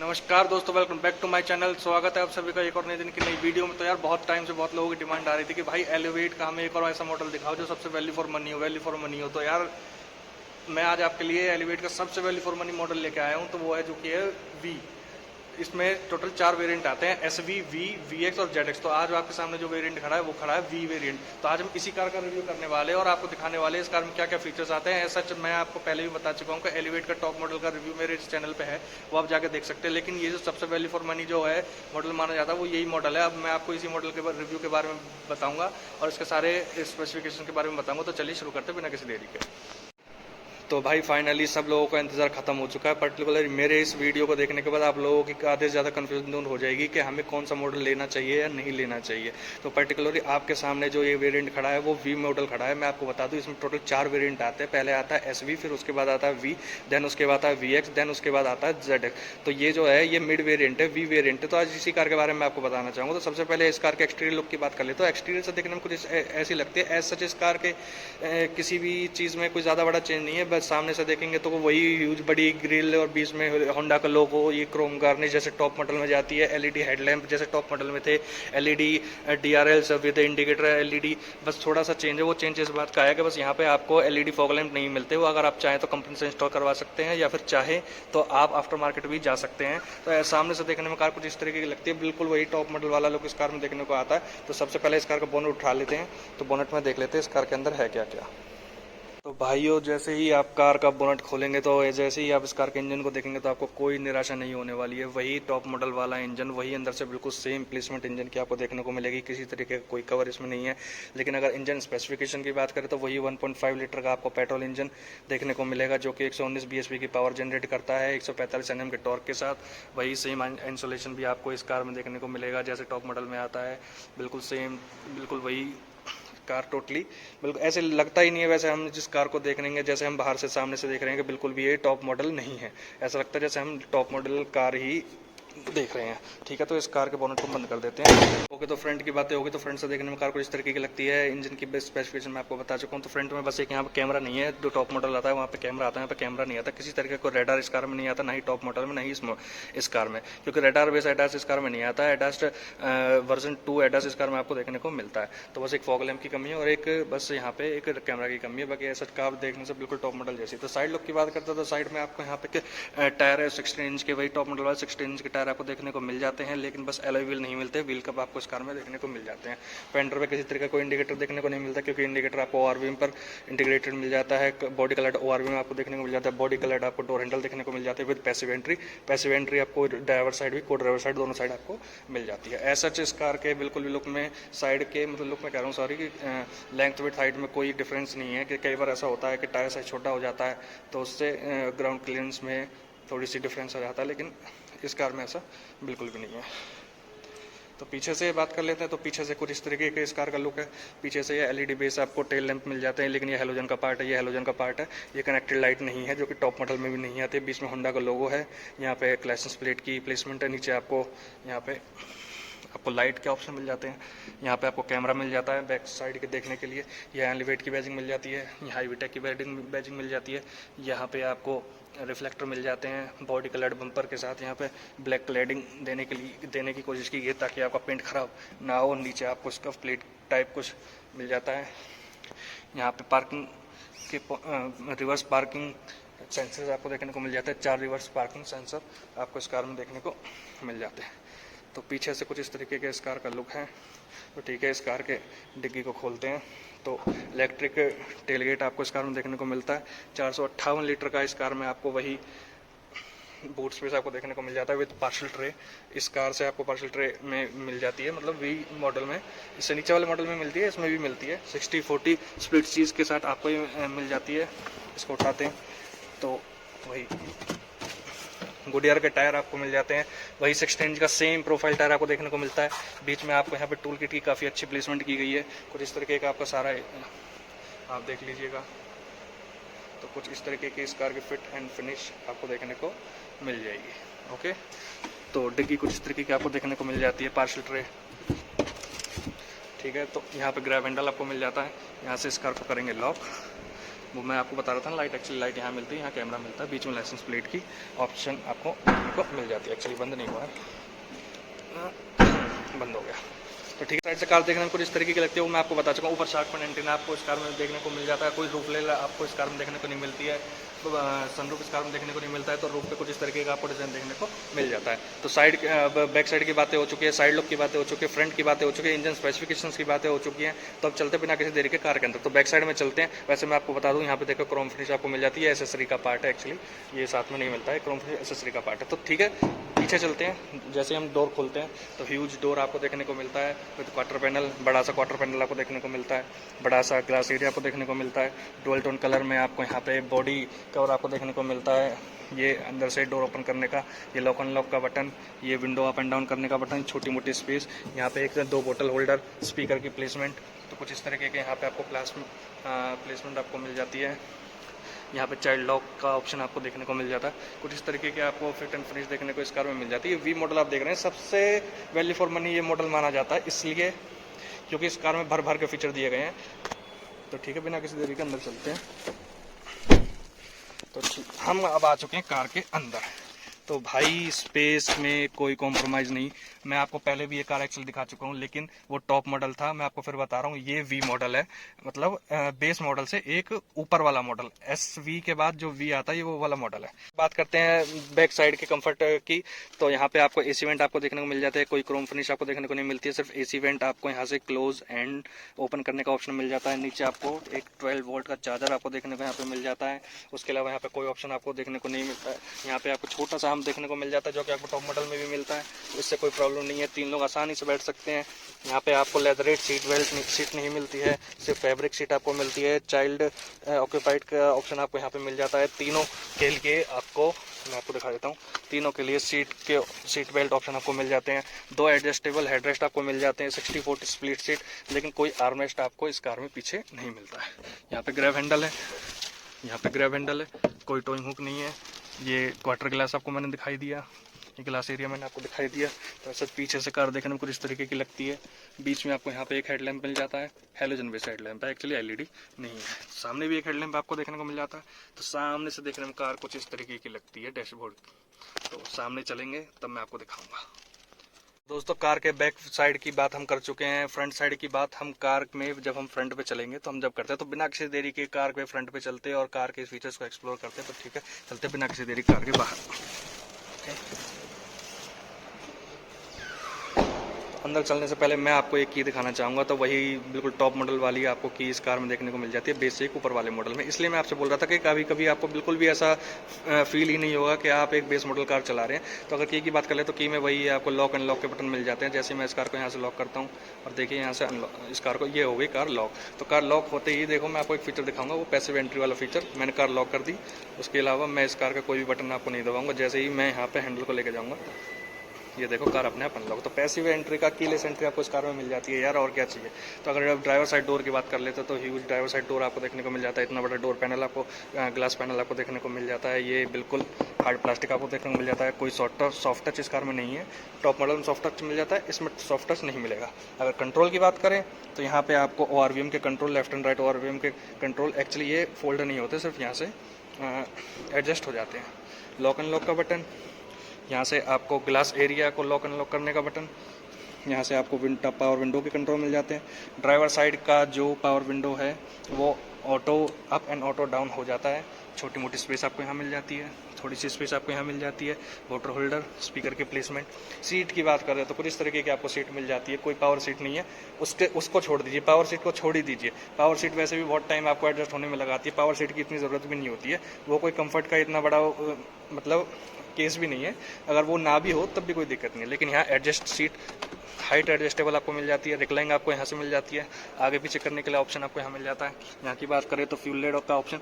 नमस्कार दोस्तों, welcome back to my channel. स्वागत है आप सभी का एक और नए दिन की नई वीडियो में। तो यार बहुत टाइम से बहुत लोगों की डिमांड आ रही थी कि भाई एलिवेट का हमें एक और ऐसा मॉडल दिखाओ जो सबसे वैल्यू फॉर मनी हो। तो यार मैं आज आपके लिए एलिवेट का सबसे वैल्यू फॉर मनी मॉडल लेके आया हूँ। तो वो है जो कि है वी। इसमें टोटल 4 वेरिएंट आते हैं, S V, V, V X और जेड एक्स। तो आज आपके सामने जो वेरिएंट खड़ा है वो खड़ा है वी वेरिएंट। तो आज हम इसी कार का रिव्यू करने वाले हैं और आपको दिखाने वाले हैं इस कार में क्या क्या फीचर्स आते हैं। ऐसा मैं आपको पहले भी बता चुका हूँ कि एलिवेट का टॉप मॉडल का रिव्यू मेरे इस चैनल पे है, वो आप जाके देख सकते हैं। लेकिन ये जो सबसे वैल्यू फॉर मनी जो है मॉडल माना जाता है वो यही मॉडल है। अब मैं आपको इसी मॉडल के रिव्यू के बारे में बताऊंगा और इसके सारे स्पेसिफिकेशन के बारे में बताऊंगा। तो चलिए शुरू करते हैं बिना किसी देरी के। तो भाई फाइनली सब लोगों का इंतज़ार खत्म हो चुका है। पर्टिकुलर मेरे इस वीडियो को देखने के बाद आप लोगों की आधे से ज़्यादा कन्फ्यूजन दूर हो जाएगी कि हमें कौन सा मॉडल लेना चाहिए या नहीं लेना चाहिए। तो पर्टिकुलरली आपके सामने जो ये वेरिएंट खड़ा है वो वी मॉडल खड़ा है। मैं आपको बता दूं इसमें टोटल 4 वेरिएंट आते हैं। पहले आता है एस वी, फिर उसके बाद आता है वी, देन उसके बाद आता है वी एक्स, देन उसके बाद आता है जेड एक्स। तो ये जो है ये मिड वेरियंट है, वी वेरियंट है। तो आज इसी कार के बारे में आपको बताना चाहूँगा। तो सबसे पहले इस कार के एक्सटीरियर लुक की बात कर ले तो एक्सटीरियर से देखने में कुछ ऐसी लगती है। एज सच इस कार के किसी भी चीज़ में कोई ज़्यादा बड़ा चेंज नहीं है। बस सामने से देखेंगे तो वही ह्यूज बड़ी ग्रिल और बीच में होंडा का लोगो, ये क्रोम गार्निश जैसे टॉप मॉडल में जाती है। एलईडी हेडलैम्प जैसे टॉप मॉडल में थे, एलईडी डीआरएल सब विद इंडिकेटर एलईडी। बस थोड़ा सा चेंज है, वो चेंज इस बात का है कि बस यहाँ पे आपको एलईडी फॉग लैंप नहीं मिलते। वो अगर आप चाहें तो कंपनी से इंस्टॉल करवा सकते हैं या फिर चाहे तो आप आफ्टर मार्केट भी जा सकते हैं। तो सामने से देखने में कार कुछ इस तरीके की लगती है, बिल्कुल वही टॉप मॉडल वाला लुक इस कार में देखने को आता है। तो सबसे पहले इस कार का बोनट उठा लेते हैं। तो बोनट में देख लेते हैं इस कार के अंदर है क्या क्या। तो भाइयों जैसे ही आप कार का बोनट खोलेंगे तो जैसे ही आप इस कार के इंजन को देखेंगे तो आपको कोई निराशा नहीं होने वाली है। वही टॉप मॉडल वाला इंजन, वही अंदर से बिल्कुल सेम प्लेसमेंट इंजन की आपको देखने को मिलेगी। किसी तरीके का कोई कवर इसमें नहीं है। लेकिन अगर इंजन स्पेसिफिकेशन की बात करें तो वही 1.5 लीटर का आपको पेट्रोल इंजन देखने को मिलेगा जो कि 119 bhp की पावर जनरेट करता है 145 Nm के टॉर्क के साथ। वही सेम इंसुलेशन भी आपको इस कार में देखने को मिलेगा जैसे टॉप मॉडल में आता है, बिल्कुल सेम, बिल्कुल वही कार टोटली। बिल्कुल ऐसे लगता ही नहीं है वैसे हम जिस कार को देख रहे हैं, जैसे हम बाहर से सामने से देख रहे हैं कि बिल्कुल भी ये टॉप मॉडल नहीं है। ऐसा लगता है जैसे हम टॉप मॉडल कार ही देख रहे हैं। ठीक है, तो इस कार के बोनट को बंद कर देते हैं। ओके, तो फ्रंट की बातें होगी तो फ्रंट से देखने में कार को इस तरीके की लगती है। इंजन की बेस्ट स्पेसिफिकेशन मैं आपको बता चुका हूँ। तो फ्रंट में बस एक यहाँ पे कैमरा नहीं है। जो टॉप मॉडल आता है वहाँ पे कैमरा आता है, यहाँ पे कैमरा नहीं आता। किसी तरीके का रेडार इस कार में नहीं आता, ना ही टॉप मॉडल में, ना ही इस कार में, क्योंकि रेडार बेस एडास इस कार में नहीं आता है। एडास वर्जन 2 एडास इस कार में आपको देखने को मिलता है। तो बस एक फॉग लैम्प की कमी है और एक बस यहाँ पे एक कैमरा की कमी है। बाकी ऐसा कार देखने से बिल्कुल टॉप मॉडल जैसी। तो साइड लुक की बात करते हैं तो साइड में आपको यहाँ पे टायर है 16 इंच के, वही टॉप मॉडल वाले 16 इंच के टायर आपको देखने को मिल जाते हैं। लेकिन बस एलॉय व्हील नहीं मिलते, व्हील कप आपको इस कार में देखने को मिल जाते हैं। फेंडर पे किसी तरीके का कोई इंडिकेटर देखने को नहीं मिलता, क्योंकि इंडिकेटर आपको ओआरवीएम पर इंटीग्रेटेड मिल जाता है। बॉडी कलर ओआरवीएम आपको देखने को मिल जाता है। बॉडी कलर आपको डोर हैंडल देखने को मिल जाते हैं with passive entry. Passive entry आपको ड्राइवर साइड भी, को ड्राइवर साइड, दोनों साइड आपको मिल जाती है। ऐसा इस कार के बिल्कुल भी लुक में, साइड के मतलब लुक में कह रहा हूँ सॉरी, कि लेंथ विद हाइट में कोई डिफरेंस नहीं है। कि कई बार ऐसा होता है कि टायर साइज छोटा हो जाता है तो उससे ग्राउंड क्लियरेंस में थोड़ी सी डिफरेंस हो जाता है, लेकिन इस कार में ऐसा बिल्कुल भी नहीं है। तो पीछे से बात कर लेते हैं। तो पीछे से कुछ इस तरीके का इस कार का लुक है। पीछे से ये एलईडी बेस आपको टेल लैंप मिल जाते हैं, लेकिन ये हेलोजन का पार्ट है, ये हेलोजन का पार्ट है। ये कनेक्टेड लाइट नहीं है, जो कि टॉप मॉडल में भी नहीं आती। बीच में होंडा का लोगो है। यहाँ पे लाइसेंस प्लेट की प्लेसमेंट है। नीचे आपको यहाँ पे आपको लाइट के ऑप्शन मिल जाते हैं। यहाँ पे आपको कैमरा मिल जाता है बैक साइड के देखने के लिए। यहाँ एलिवेट की बैजिंग मिल जाती है, यहाँ हाईवीटेक की बैजिंग मिल जाती है। यहाँ पे आपको रिफ्लेक्टर मिल जाते हैं बॉडी कलर्ड बम्पर के साथ। यहाँ पे ब्लैक क्लैडिंग देने की कोशिश की गई ताकि आपका पेंट खराब ना हो। नीचे आपको स्कफ प्लेट टाइप कुछ मिल जाता है। यहाँ पे पार्किंग के रिवर्स पार्किंग सेंसर आपको देखने को मिल जाता है। 4 रिवर्स पार्किंग सेंसर आपको इस कार में देखने को मिल जाते हैं। तो पीछे से कुछ इस तरीके के इस कार का लुक है। तो ठीक है, इस कार के डिग्गी को खोलते हैं तो इलेक्ट्रिक टेलगेट आपको इस कार में देखने को मिलता है। 458 लीटर का इस कार में आपको वही बूट स्पेस आपको देखने को मिल जाता है विद पार्सल ट्रे। इस कार से आपको पार्सल ट्रे में मिल जाती है, मतलब वी मॉडल में। इससे नीचे वाले मॉडल में मिलती है, इसमें भी मिलती है। 60-40 स्प्लिट चीज़ के साथ आपको ये मिल जाती है। इसको उठाते हैं तो वही गुडियर के टायर आपको मिल जाते हैं। वही 16 इंच का सेम प्रोफाइल टायर आपको देखने को मिलता है। बीच में आपको यहाँ पे टूल किट की काफ़ी अच्छी प्लेसमेंट की गई है। कुछ इस तरीके का आपका सारा आप देख लीजिएगा। तो कुछ इस तरीके की इस कार की फिट एंड फिनिश आपको देखने को मिल जाएगी। ओके, तो डिग्गी कुछ इस तरीके की आपको देखने को मिल जाती है। पार्सल ट्रे, ठीक है। तो यहाँ पे ग्रैब हैंडल आपको मिल जाता है। यहाँ से इस कार को करेंगे लॉक वो मैं आपको बता रहा था ना, लाइट एक्चुअली लाइट यहाँ मिलती है, यहाँ कैमरा मिलता है, बीच में लाइसेंस प्लेट की ऑप्शन आपको मिल जाती है। एक्चुअली बंद नहीं हुआ है, बंद हो गया। तो ठीक है, साइड से कार देखने में कुछ इस तरीके की लगती है, वो मैं आपको बता चुका हूँ। ऊपर शार्क फिन एंटीना आपको इस कार में देखने को मिल जाता है। कोई रूफ ले आपको इस कार में देखने को नहीं मिलती है, तो सनरूफ इस कार में देखने को नहीं मिलता है। तो रूफ पे कुछ इस तरीके का आपको डिजाइन देखने को मिल जाता है। तो साइड बैक साइड की बातें हो चुकी है, साइड लुक की बातें हो चुकी है, फ्रंट की बातें हो चुकी है, इंजन स्पेसिफिकेशंस की बातें हो चुकी हैं। तो अब चलते बिना किसी देरी के कार के अंदर। तो बैक साइड में चलते हैं। वैसे मैं आपको बता दूँ, यहाँ पे देखो क्रोम फिनिश आपको मिल जाती है, एसेसरी का पार्ट है एक्चुअली, ये साथ में नहीं मिलता है, क्रोम फिनिश एसेसरी का पार्ट है। तो ठीक है, पीछे चलते हैं। जैसे हम डोर खोलते हैं तो ह्यूज डोर आपको देखने को मिलता है, विद क्वार्टर पैनल, बड़ा सा क्वार्टर पैनल आपको देखने को मिलता है, बड़ा सा ग्लास एरिया आपको देखने को मिलता है। डुअल टोन कलर में आपको यहाँ पे बॉडी कवर आपको देखने को मिलता है। ये अंदर से डोर ओपन करने का, ये लॉक अनलॉक का बटन, ये विंडो अप एंड डाउन करने का बटन, छोटी मोटी स्पेस, यहाँ पे एक 2 बोतल होल्डर, स्पीकर की प्लेसमेंट। तो कुछ इस तरीके के यहाँ पे आपको प्लेसमेंट आपको मिल जाती है। यहाँ पे चाइल्ड लॉक का ऑप्शन आपको देखने को मिल जाता है। कुछ इस तरीके के आपको फिट एंड फिनिश देखने को इस कार में मिल जाती है। वी मॉडल आप देख रहे हैं, सबसे वैल्यू फॉर मनी ये मॉडल माना जाता है, इसलिए क्योंकि इस कार में भर भर के फीचर दिए गए हैं। तो ठीक है, बिना किसी देरी के अंदर चलते हैं। तो ठीक, हम अब आ चुके हैं कार के अंदर। तो भाई स्पेस में कोई कॉम्प्रोमाइज़ नहीं। मैं आपको पहले भी ये कार एक्चुअली दिखा चुका हूँ, लेकिन वो टॉप मॉडल था। मैं आपको फिर बता रहा हूँ, ये वी मॉडल है, मतलब बेस मॉडल से एक ऊपर वाला मॉडल। एस वी के बाद जो वी आता है ये वो वाला मॉडल है। बात करते हैं बैक साइड के कंफर्ट की। तो यहाँ पे आपको एसी वेंट आपको देखने को मिल जाता है, कोई क्रोम फिनिश आपको देखने को नहीं मिलती है, सिर्फ एसी वेंट आपको यहाँ से क्लोज एंड ओपन करने का ऑप्शन मिल जाता है। नीचे आपको एक 12 वोल्ट का चार्जर आपको देखने को यहाँ पे मिल जाता है। उसके अलावा यहाँ पे कोई ऑप्शन आपको देखने को नहीं मिलता है। यहाँ पे आपको छोटा सा देखने को मिल जाता है, जो कि आपको टॉप मॉडल में भी मिलता है। इससे कोई प्रॉब्लम नहीं है, 3 लोग आसानी से बैठ सकते हैं। यहाँ पे आपको लेदरेट सीट बेल्ट सीट नहीं मिलती है, सिर्फ फैब्रिक सीट आपको मिलती है। चाइल्ड ऑक्यूपाइड का ऑप्शन आपको यहाँ पे मिल जाता है। तीनों के लिए आपको, मैं आपको दिखा देता हूँ, तीनों के लिए सीट बेल्ट ऑप्शन आपको मिल जाते हैं। 2 एडजस्टेबल हेडरेस्ट आपको मिल जाते हैं, 60-40 स्प्लिट सीट, लेकिन कोई आर्मरेस्ट आपको इस कार में पीछे नहीं मिलता है। यहाँ पे ग्रैब हैंडल है, यहाँ पे ग्रैब हैंडल है, कोई टोइंग हुक नहीं है। ये क्वार्टर ग्लास आपको मैंने दिखाई दिया, ये ग्लास एरिया मैंने आपको दिखाई दिया। तो ऐसे पीछे से कार देखने में कुछ इस तरीके की लगती है। बीच में आपको यहाँ पे एक हेडलैम्प मिल जाता है, हेलोजन बेस्ड हेडलैम्प है, एक्चुअली एलईडी नहीं है। सामने भी एक हेडलैम्प आपको देखने को मिल जाता है। तो सामने से देखने में कार कुछ इस तरीके की लगती है डैशबोर्ड की। तो सामने चलेंगे तब मैं आपको दिखाऊंगा। दोस्तों, कार के बैक साइड की बात हम कर चुके हैं। फ्रंट साइड की बात हम कार में जब हम फ्रंट पे चलेंगे तो हम जब करते हैं, तो बिना किसी देरी के कार के फ्रंट पे चलते हैं और कार के फीचर्स को एक्सप्लोर करते हैं। तो ठीक है, चलते बिना किसी देरी कार के बाहर। अंदर चलने से पहले मैं आपको एक की दिखाना चाहूँगा। तो वही बिल्कुल टॉप मॉडल वाली आपको की इस कार में देखने को मिल जाती है, बेसिक ऊपर वाले मॉडल में। इसलिए मैं आपसे बोल रहा था कि कभी कभी आपको बिल्कुल भी ऐसा फील ही नहीं होगा कि आप एक बेस मॉडल कार चला रहे हैं। तो अगर की बात कर ले तो की में वही आपको लॉक अनलॉक के बटन मिल जाते हैं। जैसे मैं इस कार को यहाँ से लॉक करता हूँ और देखिए यहाँ से इस कार को, ये हो गई कार लॉक। तो कार लॉक होते ही देखो मैं आपको एक फीचर दिखाऊंगा, वो पैसिव एंट्री वाला फीचर। मैंने कार लॉक कर दी, उसके अलावा मैं इस कार का कोई भी बटन आपको नहीं दबाऊंगा। जैसे ही मैं यहाँ पे हैंडल को लेकर जाऊँगा, ये देखो कार अपने आप अनलॉक। तो पैसिव एंट्री का कीलेस एंट्री आपको इस कार में मिल जाती है यार, और क्या चाहिए। तो अगर आप ड्राइवर साइड डोर की बात कर लेते तो ह्यूज ड्राइवर साइड डोर आपको देखने को मिल जाता है। इतना बड़ा डोर पैनल आपको, ग्लास पैनल आपको देखने को मिल जाता है। ये बिल्कुल हार्ड प्लास्टिक आपको देखने को मिल जाता है। कोई सॉफ्ट टच इस कार में नहीं है। टॉप मॉडल में सॉफ्ट टच मिल जाता है, इसमें सॉफ्ट टच नहीं मिलेगा। अगर कंट्रोल की बात करें तो यहाँ पे आपको ORVM के control, left and right ORVM के कंट्रोल, एक्चुअली ये फोल्डर नहीं होते, सिर्फ यहाँ से एडजस्ट हो जाते हैं। लॉक अनलॉक का बटन, यहाँ से आपको ग्लास एरिया को लॉक अनलॉक करने का बटन, यहाँ से आपको पावर विंडो के कंट्रोल मिल जाते हैं। ड्राइवर साइड का जो पावर विंडो है वो auto up and auto down हो जाता है। छोटी मोटी स्पेस आपको यहाँ मिल जाती है, थोड़ी सी स्पेस आपको यहाँ मिल जाती है। वाटर होल्डर, स्पीकर की प्लेसमेंट। सीट की बात करें तो कुछ इस तरीके की आपको सीट मिल जाती है। कोई पावर सीट नहीं है, उसको छोड़ दीजिए, पावर सीट को छोड़ ही दीजिए। पावर सीट वैसे भी बहुत टाइम आपको एडजस्ट होने में लगाती है, पावर सीट की इतनी ज़रूरत भी नहीं होती है। वो कोई कंफर्ट का इतना बड़ा मतलब केस भी नहीं है। अगर वो ना भी हो तब भी कोई दिक्कत नहीं है। लेकिन यहाँ एडजस्ट सीट, हाइट एडजस्टेबल आपको मिल जाती है। रिक्लाइनिंग आपको यहाँ से मिल जाती है। आगे पीछे करने के लिए ऑप्शन आपको यहाँ मिल जाता है। यहाँ की बात करें तो फ्यूल लेड का ऑप्शन,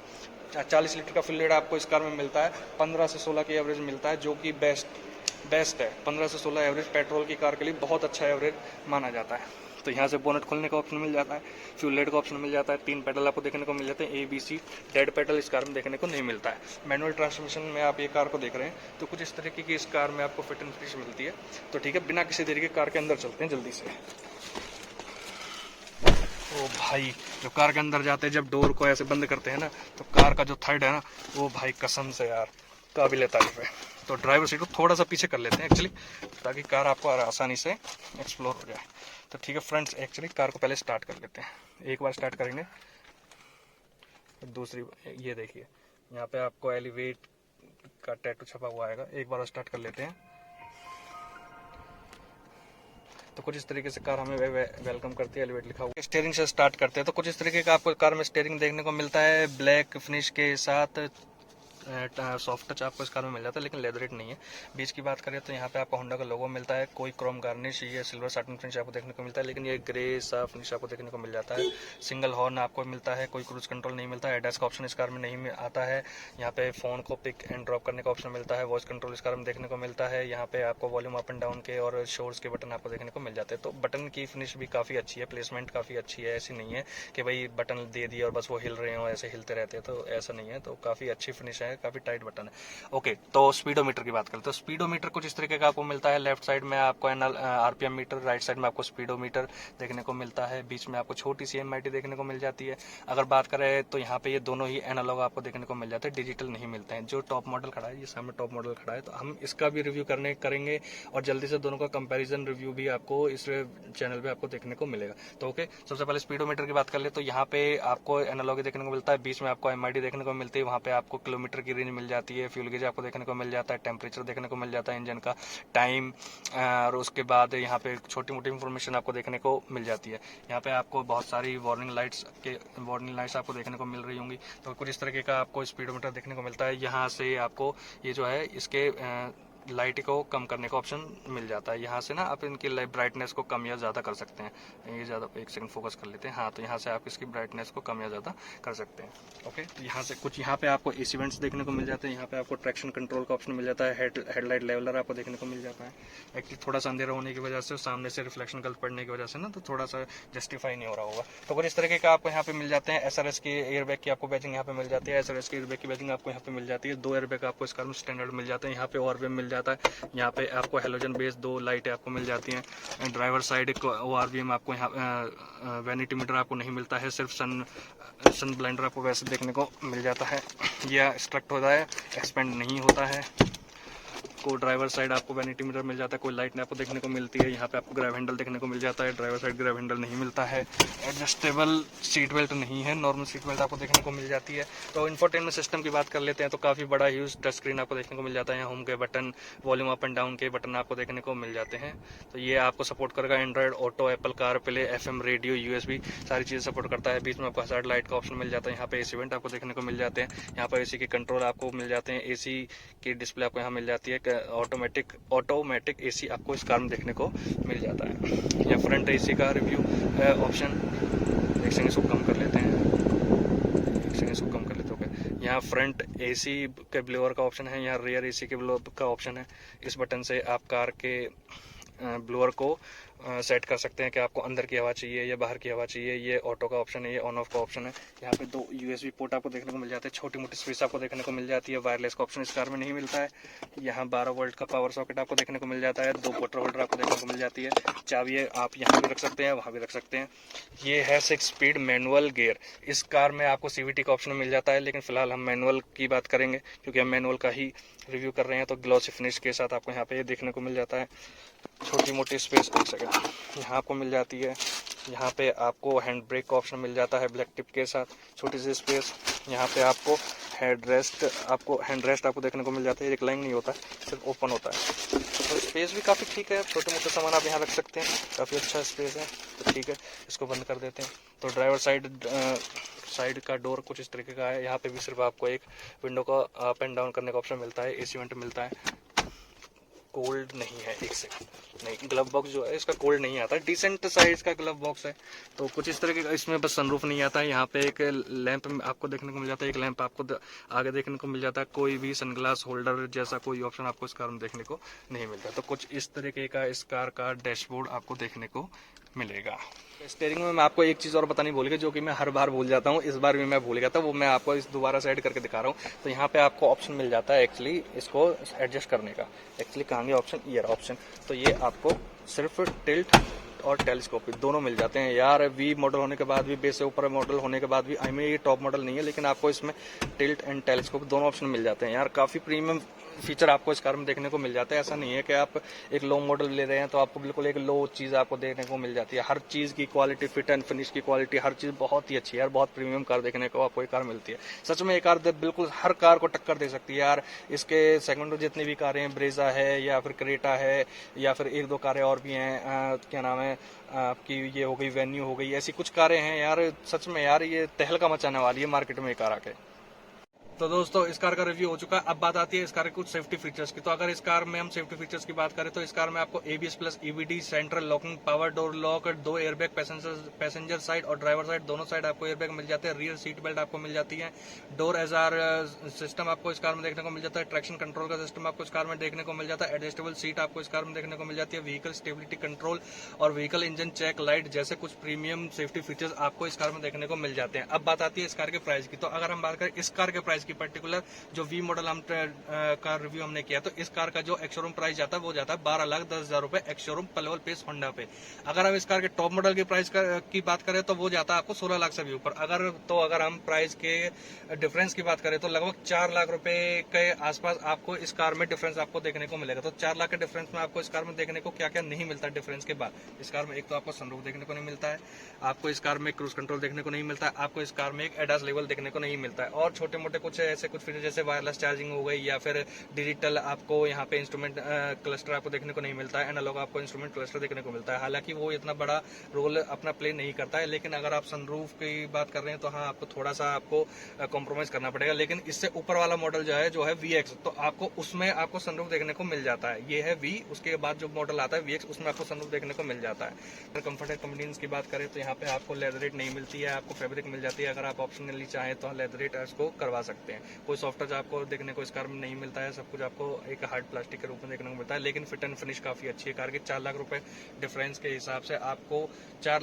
40 लीटर का फ्यूल लेड आपको इस कार में मिलता है। 15 से 16 की एवरेज मिलता है, जो कि बेस्ट है। 15 से 16 एवरेज पेट्रोल की कार के लिए बहुत अच्छा एवरेज माना जाता है। तो यहाँ से बोनट खोलने का ऑप्शन मिल जाता है, फ्यूल लेड का ऑप्शन मिल जाता है। 3 पेडल आपको देखने को मिल जाते हैं, ABC। डेड पेडल इस कार में देखने को नहीं मिलता है। मैनुअल ट्रांसमिशन में आप ये कार को देख रहे हैं, तो कुछ इस तरीके की इस कार में आपको फिट एंड फिनिश मिलती है। तो ठीक है, बिना किसी देरी के कार के अंदर चलते हैं जल्दी से। ओ भाई, जो कार के अंदर जाते हैं जब डोर को ऐसे बंद करते हैं ना, तो कार का जो थर्ड है ना, वो भाई कसम से यार काबिल तारीफ है। तो ड्राइवर सीट को थोड़ा सा पीछे कर लेते हैं एक्चुअली, ताकि कार आपको आसानी से एक्सप्लोर हो जाए। तो ठीक है फ्रेंड्स, एक्चुअली कार को पहले स्टार्ट कर लेते हैं। एक बार स्टार्ट करेंगे, दूसरी ये देखिए यहाँ पे आपको एलिवेट का टैटू छपा हुआ आएगा। एक बार स्टार्ट कर लेते हैं। तो कुछ इस तरीके से कार हमें वेलकम करती है, एलिवेट लिखा हुआ। स्टीयरिंग से स्टार्ट करते हैं तो कुछ इस तरीके का आपको कार में स्टीयरिंग देखने को मिलता है, ब्लैक फिनिश के साथ। सॉफ्ट टच आपको इस कार में मिल जाता है, लेकिन लेदरेट नहीं है। बीच की बात करें तो यहाँ पे आपको होंडा का लोगो मिलता है, कोई क्रोम गार्निश, ये सिल्वर साटिन फिनिश आपको देखने को मिलता है, लेकिन ये ग्रे सा फिनिश आपको देखने को मिल जाता है। सिंगल हॉर्न आपको मिलता है, कोई क्रूज कंट्रोल नहीं मिलता है। एडएस का ऑप्शन इस कार में नहीं आता है। यहाँ पे फोन को पिक एंड ड्रॉप करने का ऑप्शन मिलता है। वॉइस कंट्रोल इस कार में देखने को मिलता है। यहाँ पे आपको वॉल्यूम अप एंड डाउन के और शोर्स के बटन आपको देखने को मिल जाते हैं। तो बटन की फिनिश भी काफ़ी अच्छी है, प्लेसमेंट काफ़ी अच्छी है। ऐसी नहीं है कि भाई बटन दे दिए और बस वो हिल रहे हो, ऐसे हिलते रहते हैं, तो ऐसा नहीं है। तो काफ़ी अच्छी फिनिश है, काफ़ी टाइट बटन है। ओके, तो स्पीडोमीटर की बात करें तो स्पीडोमीटर कुछ इस तरीके का आपको मिलता है। लेफ्ट साइड में आपको आरपीएम मीटर, राइट साइड में आपको स्पीडोमीटर देखने को मिलता है। बीच में आपको छोटी सी एमआईटी देखने को मिल जाती है। अगर बात करें तो यहाँ पे ये दोनों ही एनालॉग आपको देखने को मिल जाते हैं, डिजिटल नहीं मिलते हैं। जो टॉप मॉडल खड़ा है, ये सामने टॉप मॉडल खड़ा है, तो हम इसका भी रिव्यू करेंगे और जल्दी से दोनों का कंपेरिजन रिव्यू भी आपको इस चैनल पे आपको देखने को मिलेगा। तो ओके, सबसे पहले स्पीडोमीटर की बात कर ले तो यहाँ पे आपको एनालॉग देखने को मिलता है, बीच में आपको एमआईटी देखने को मिलती है, वहाँ पे आपको किलोमीटर की रेंज मिल जाती है, फ्यूल गेज आपको देखने को मिल जाता है, टेम्परेचर देखने को मिल जाता है, इंजन का टाइम, और उसके बाद यहाँ पे छोटी मोटी इन्फॉर्मेशन आपको देखने को मिल जाती है। यहाँ पे आपको बहुत सारी वार्निंग लाइट्स आपको देखने को मिल रही होंगी। तो कुछ इस तरीके का आपको स्पीडोमीटर देखने को मिलता है। यहाँ से आपको ये जो है इसके लाइट को कम करने का ऑप्शन मिल जाता है। यहाँ से ना आप इनकी ब्राइटनेस को कम या ज़्यादा कर सकते हैं। ये ज़्यादा, एक सेकंड फोकस कर लेते हैं। हाँ, तो यहाँ से आप इसकी ब्राइटनेस को कम या ज़्यादा कर सकते हैं। ओके, तो यहाँ से कुछ यहाँ पे आपको एसी वेंट्स देखने को मिल जाते हैं। यहाँ पे आपको ट्रैक्शन कंट्रोल का ऑप्शन मिल जाता है। हेडलाइट लेवलर आपको देखने को मिल जाता है। एक्चुअली थोड़ा सा अंधेरा होने की वजह से, सामने से रिफ्लेक्शन गलत पड़ने की वजह से ना, तो थोड़ा सा जस्टिफाई नहीं हो रहा होगा। तो कुछ इस तरीके का आपको यहाँ पे मिल जाते हैं। एसआरएस की एयरबैग की आपको बैजिंग यहाँ पे मिल जाती है। एसआरएस की एयरबैग की बैजिंग आपको यहाँ पे मिल जाती है। 2 एयरबैग आपको इस कार में स्टैंडर्ड मिल जाते हैं। यहाँ पे और भी मिल जाता है। यहाँ पे आपको हेलोजन बेस 2 लाइटें आपको मिल जाती हैं। ड्राइवर साइड ORVM आपको यहाँ वैनिटी मीटर आपको नहीं मिलता है, सिर्फ सन ब्लाइंडर आपको वैसे देखने को मिल जाता है। यह स्ट्रक्ट होता है, एक्सपेंड नहीं होता है। को ड्राइवर साइड आपको वैनिटी मीटर मिल जाता है, कोई लाइट आपको देखने को मिलती है। यहाँ पे आपको ग्रैब हैंडल देखने को मिल जाता है, ड्राइवर साइड ग्रैब हैंडल नहीं मिलता है। एडजस्टेबल सीट बेल्ट नहीं है, नॉर्मल सीट बेल्ट आपको देखने को मिल जाती है। तो इंफोटेनमेंट सिस्टम की बात कर लेते हैं तो काफ़ी बड़ा ह्यूज टच स्क्रीन आपको देखने को मिल जाता है। होम के button, volume up and down के बटन आपको देखने को मिल जाते हैं। तो ये आपको सपोर्ट करेगा Android auto, Apple car play, FM radio, USB सारी चीज़ें सपोर्ट करता है। बीच में आपको हज़ार्ड लाइट का ऑप्शन मिल जाता है। यहाँ पे एसी वेंट आपको देखने को मिल जाते हैं। यहाँ पर AC के कंट्रोल आपको मिल जाते हैं। AC की डिस्प्ले आपको यहाँ मिल जाती है। ऑटोमेटिक AC आपको इस कार में देखने को मिल जाता है। या फ्रंट AC का रिव्यू ऑप्शन, एक सेकंड इसको कम कर लेते हैं, ओके। यहाँ फ्रंट AC के ब्लोअर का ऑप्शन है, यहाँ रियर AC के ब्लोअर का ऑप्शन है। इस बटन से आप कार के ब्लोअर को सेट कर सकते हैं कि आपको अंदर की हवा चाहिए या बाहर की हवा चाहिए। ये ऑटो का ऑप्शन है, ये ऑन ऑफ का ऑप्शन है। यहाँ पे 2 USB पोर्ट आपको देखने को मिल जाते हैं। छोटी मोटी स्पेस आपको देखने को मिल जाती है। वायरलेस का ऑप्शन इस कार में नहीं मिलता है। यहाँ 12 वोल्ट का पावर सॉकेट आपको देखने को मिल जाता है। 2 वाटर होल्डर आपको देखने को मिल जाती है। चाबी आप यहाँ भी रख सकते हैं, वहाँ भी रख सकते हैं। ये है 6 स्पीड मैनुअल गियर। इस कार में आपको CVT का ऑप्शन मिल जाता है, लेकिन फिलहाल हम मैनुअल की बात करेंगे क्योंकि हम मैनुअल का ही रिव्यू कर रहे हैं। तो ग्लॉसी फिनिश के साथ आपको यहाँ पे ये देखने को मिल जाता है। छोटी मोटी स्पेस, एक सेकंड, यहाँ आपको मिल जाती है। यहाँ पे आपको हैंड ब्रेक का ऑप्शन मिल जाता है ब्लैक टिप के साथ, छोटी सी स्पेस। यहाँ पे आपको हैंड रेस्ट आपको देखने को मिल जाता है। रिक्लाइन नहीं होता है, सिर्फ ओपन होता है। तो स्पेस भी काफ़ी ठीक है, छोटे मोटे सामान आप यहाँ रख सकते हैं, काफ़ी अच्छा स्पेस है। तो ठीक है, इसको बंद कर देते हैं। तो ड्राइवर साइड का डोर कुछ इस तरीके का है। यहाँ पे भी सिर्फ आपको एक विंडो का अप एंड डाउन करने का ऑप्शन मिलता है। AC वेंट मिलता है। कोल्ड नहीं है, एक सेकंड, नहीं, ग्लव बॉक्स जो है इसका कोल्ड नहीं आता, डिसेंट साइज का ग्लव बॉक्स है। तो कुछ इस तरीके का, इसमें बस सनरूफ नहीं आता है। यहाँ पे एक लैंप आपको देखने को मिल जाता है, एक लैंप आपको आगे देखने को मिल जाता है। कोई भी सनग्लास होल्डर जैसा कोई ऑप्शन आपको इस कार में देखने को नहीं मिलता। तो कुछ इस तरीके का इस कार का डैशबोर्ड आपको देखने को मिलेगा। स्टीयरिंग में मैं आपको एक चीज़ और बतानी भूल गया, जो कि मैं हर बार भूल जाता हूँ, इस बार भी मैं भूल गया था, वो मैं आपको इस दोबारा से ऐड करके दिखा रहा हूँ। तो यहाँ पे आपको ऑप्शन मिल जाता है एक्चुअली इसको एडजस्ट करने का। एक्चुअली कहाँ गया ऑप्शन, ये ऑप्शन। तो ये आपको सिर्फ टिल्ट टिल्ट और टेलीस्कोपिक दोनों मिल जाते हैं यार। वी मॉडल होने के बाद भी, बेस से ऊपर मॉडल होने के बाद भी, आई मीन ये टॉप मॉडल नहीं है, लेकिन आपको इसमें टिल्ट एंड टेलीस्कोप दोनों ऑप्शन मिल जाते हैं यार। काफ़ी प्रीमियम फीचर आपको इस कार में देखने को मिल जाता है। ऐसा नहीं है कि आप एक लो मॉडल ले रहे हैं तो आपको बिल्कुल एक लो चीज़ आपको देखने को मिल जाती है। हर चीज़ की क्वालिटी, फिट एंड फिनिश की क्वालिटी, हर चीज़ बहुत ही अच्छी है यार। बहुत प्रीमियम कार देखने को आपको ये कार मिलती है। सच में ये कार बिल्कुल हर कार को टक्कर दे सकती है यार। इसके सेगमेंट में जितनी भी कारें हैं, ब्रेजा है या फिर क्रेटा है या फिर एक दो कारें और भी हैं, क्या नाम है आपकी, ये हो गई वेन्यू हो गई, ऐसी कुछ कारें हैं यार। सच में यार ये तहलका मचाने वाली है मार्केट में ये कार आके। तो दोस्तों इस कार का रिव्यू हो चुका है। अब बात आती है इस कार के कुछ सेफ्टी फीचर्स की। तो अगर इस कार में हम सेफ्टी फीचर्स की बात करें तो इस कार में आपको ABS plus EBD, central locking, power door lock, 2 airbag passenger side और ड्राइवर साइड दोनों साइड आपको एयरबैग मिल जाते हैं। रियर सीट बेल्ट आपको मिल जाती है। डोर एजार सिस्टम आपको इस कार में देखने को मिल जाता है। ट्रैक्शन कंट्रोल का सिस्टम आपको इस कार में देखने को मिल जाता है। एडजस्टेबल सीट आपको इस कार में देखने को मिल जाती है। व्हीकल स्टेबिलिटी कंट्रोल और व्हीकल इंजन चेक लाइट जैसे कुछ प्रीमियम सेफ्टी फीचर्स आपको इस कार में देखने को मिल जाते हैं। अब बात आती है इस कार के प्राइस की। तो अगर हम बात करें इस कार के प्राइस की, पर्टिकुलर जो वी मॉडल हम कार रिव्यू हमने किया, तो इस कार का जो एक्स शोरूम प्राइस जाता है वो जाता है 12,10,000 रुपए ex showroom Palwal Pace Honda पे। अगर हम इस कार के टॉप मॉडल की प्राइस की बात करें तो वो जाता है आपको 16 लाख से भी ऊपर। अगर हम प्राइस के डिफरेंस की बात करें तो लगभग 4 लाख रुपए के आसपास आपको इस कार में डिफरेंस आपको देखने को मिलेगा। तो 4 लाख के डिफरेंस में आपको इस कार में देखने को क्या क्या नहीं मिलता डिफरेंस के बाद। इस कार में एक तो आपको सनरूफ देखने को नहीं मिलता है, आपको इस कार में क्रूज कंट्रोल देखने को नहीं मिलता है, आपको इस कार में एक एडास लेवल देखने को नहीं मिलता है, और छोटे मोटे कुछ ऐसे कुछ फीचर जैसे वायरलेस चार्जिंग हो गई या फिर डिजिटल आपको यहाँ पे इंस्ट्रूमेंट क्लस्टर आपको देखने को नहीं मिलता है। एनालॉग आपको इंस्ट्रूमेंट क्लस्टर देखने को मिलता है। हालांकि वो इतना बड़ा रोल अपना प्ले नहीं करता है, लेकिन अगर आप सनरूफ की बात कर रहे हैं तो हाँ आपको थोड़ा सा आपको कॉम्प्रोमाइज करना पड़ेगा। लेकिन इससे ऊपर वाला मॉडल जो है VX, तो आपको उसमें आपको सनरूफ देखने को मिल जाता है। ये है V, उसके बाद जो मॉडल आता है VX, उसमें आपको सनरूफ देखने को मिल जाता है। अगर कंफर्ट एंड कन्वीनियंस की बात करें तो यहाँ पे आपको लेदरेट नहीं मिलती है, आपको फैब्रिक मिल जाती है। अगर आप ऑप्शनली चाहें तो लेदरेट इसको करवा सकते हैं। कोई सॉफ्ट टच आपको देखने को इस कार में नहीं मिलता है, सब कुछ आपको एक हार्ड प्लास्टिक के रूप में देखने को मिलता है। लेकिन फिट एंड फिनिश काफी अच्छी है कार की। 4 लाख रुपए डिफरेंस के हिसाब से आपको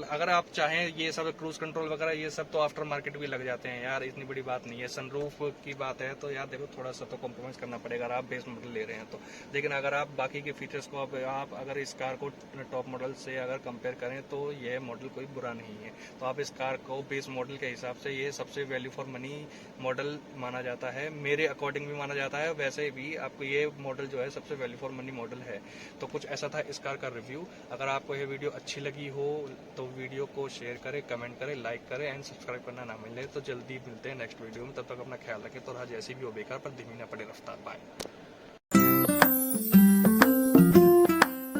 अगर आप चाहें ये सब क्रूज कंट्रोल वगैरह ये सब तो आफ्टर मार्केट भी लग जाते हैं यार, इतनी बड़ी बात नहीं है। सनरूफ की बात है तो यार देखो थोड़ा सा तो कॉम्प्रोमाइज करना पड़ेगा अगर आप बेस मॉडल ले रहे हैं तो। लेकिन अगर आप बाकी के फीचर्स को आप अगर इस कार को टॉप मॉडल से अगर कंपेयर करें तो यह मॉडल कोई बुरा नहीं है। तो आप इस कार को बेस मॉडल के हिसाब से ये सबसे वैल्यू फॉर मनी मॉडल माना जाता है, मेरे अकॉर्डिंग भी माना जाता है। वैसे भी आपको ये मॉडल जो है सबसे वैल्यू फॉर मनी मॉडल है। तो कुछ ऐसा था इस कार का रिव्यू। अगर आपको ये वीडियो अच्छी लगी हो तो वीडियो को शेयर करें, कमेंट करें, लाइक करें एंड सब्सक्राइब करना ना मिले तो जल्दी मिलते हैं नेक्स्ट वीडियो में। तब तक अपना ख्याल रखें। तो राह जैसी भी हो बेकार पर धीमी ना पड़े रफ्तार। बाय।